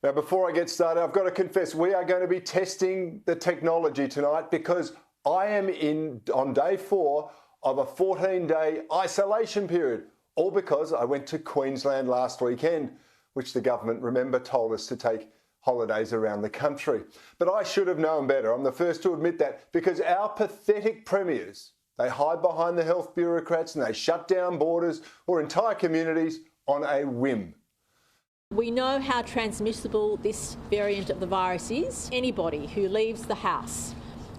Now, before I get started, I've got to confess, we are going to be testing the technology tonight because I am on day 4 of a 14-day isolation period, all because I went to Queensland last weekend, which the government, remember, told us to take holidays around the country. But I should have known better. I'm the first to admit that, because our pathetic premiers, they hide behind the health bureaucrats and they shut down borders or entire communities on a whim. We know how transmissible this variant of the virus is. Anybody who leaves the house,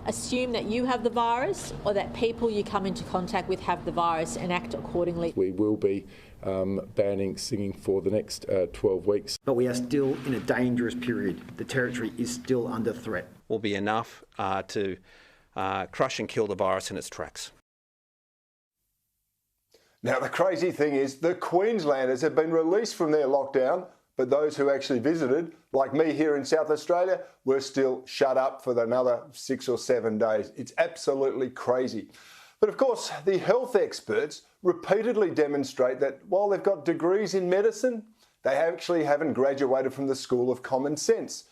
assume that you have the virus or that people you come into contact with have the virus and act accordingly. We will be banning singing for the next 12 weeks. But we are still in a dangerous period. The Territory is still under threat. Will be enough to crush and kill the virus in its tracks. Now, the crazy thing is the Queenslanders have been released from their lockdown, but those who actually visited, like me here in South Australia, were still shut up for another 6 or 7 days. It's absolutely crazy. But of course, the health experts repeatedly demonstrate that while they've got degrees in medicine, they actually haven't graduated from the School of Common Sense.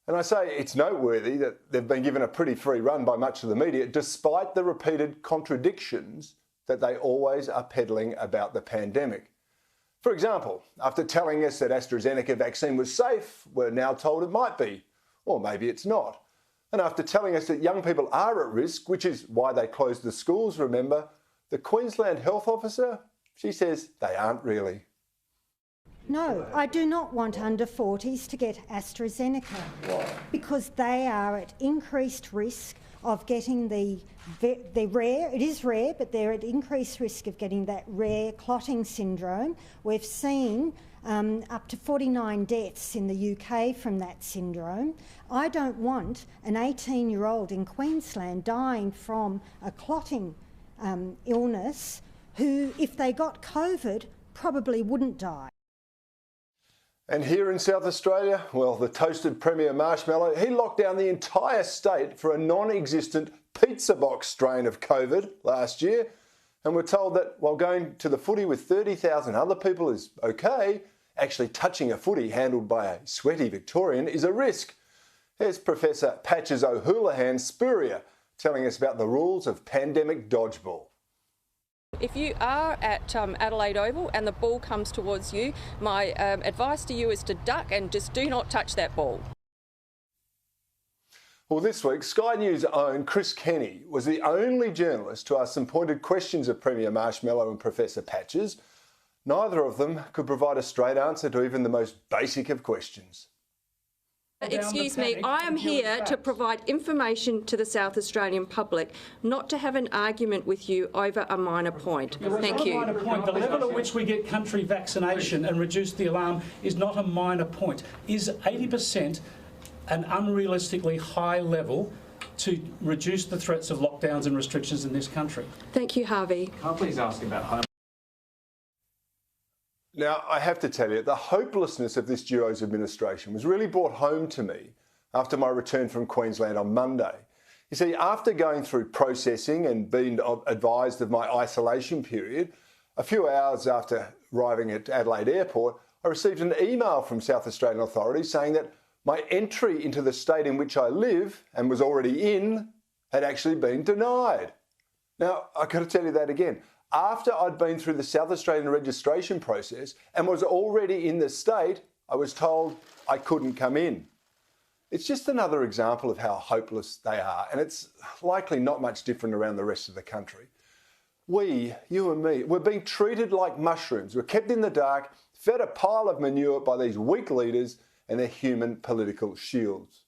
And I say it's noteworthy that they've been given a pretty free run by much of the media, despite the repeated contradictions that they always are peddling about the pandemic. For example, after telling us that AstraZeneca vaccine was safe, we're now told it might be, or maybe it's not. And after telling us that young people are at risk, which is why they closed the schools, remember, the Queensland health officer, she says they aren't really. No, I do not want under 40s to get AstraZeneca. Why? Because they are at increased risk of getting the rare, it is rare, but they're at increased risk of getting that rare clotting syndrome. We've seen up to 49 deaths in the UK from that syndrome. I don't want an 18-year-old in Queensland dying from a clotting illness who, if they got COVID, probably wouldn't die. And here in South Australia, well, the toasted Premier Marshmallow, he locked down the entire state for a non-existent pizza box strain of COVID last year. And we're told that while going to the footy with 30,000 other people is okay, actually touching a footy handled by a sweaty Victorian is a risk. Here's Professor Patches O'Houlihan Spurrier telling us about the rules of pandemic dodgeball. If you are at Adelaide Oval and the ball comes towards you, my advice to you is to duck and just do not touch that ball. Well, this week, Sky News' own Chris Kenny was the only journalist to ask some pointed questions of Premier Marshmallow and Professor Patches. Neither of them could provide a straight answer to even the most basic of questions. Excuse me, I am here to provide information to the South Australian public, not to have an argument with you over a minor point. Thank you. The level at which we get country vaccination and reduce the alarm is not a minor point. Is 80% an unrealistically high level to reduce the threats of lockdowns and restrictions in this country? Thank you, Harvey. Can I please ask about home? Now, I have to tell you, the hopelessness of this duo's administration was really brought home to me after my return from Queensland on Monday. You see, after going through processing and being advised of my isolation period, a few hours after arriving at Adelaide Airport, I received an email from South Australian authorities saying that my entry into the state in which I live and was already in had actually been denied. Now, I've got to tell you that again. After I'd been through the South Australian registration process and was already in the state, I was told I couldn't come in. It's just another example of how hopeless they are, and it's likely not much different around the rest of the country. We, you and me, we're being treated like mushrooms. We're kept in the dark, fed a pile of manure by these weak leaders and their human political shields.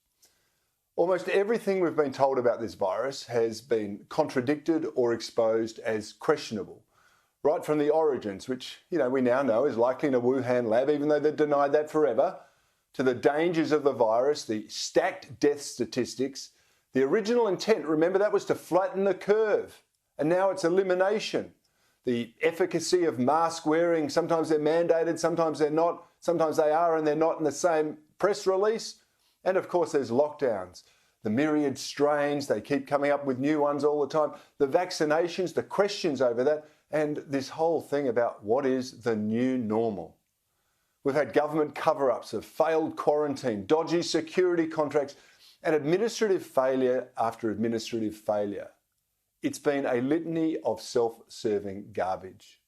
Almost everything we've been told about this virus has been contradicted or exposed as questionable. Right from the origins, which we now know is likely in a Wuhan lab, even though they've denied that forever, to the dangers of the virus, the stacked death statistics. The original intent, remember, that was to flatten the curve, and now it's elimination. The efficacy of mask wearing, sometimes they're mandated, sometimes they're not, sometimes they are and they're not in the same press release. And of course, there's lockdowns, the myriad strains, they keep coming up with new ones all the time, the vaccinations, the questions over that, and this whole thing about what is the new normal. We've had government cover-ups of failed quarantine, dodgy security contracts, and administrative failure after administrative failure. It's been a litany of self-serving garbage.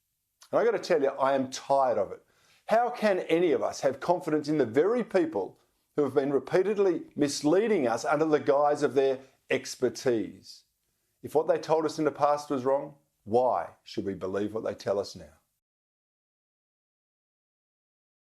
And I've got to tell you, I am tired of it. How can any of us have confidence in the very people who have been repeatedly misleading us under the guise of their expertise? If what they told us in the past was wrong, why should we believe what they tell us now?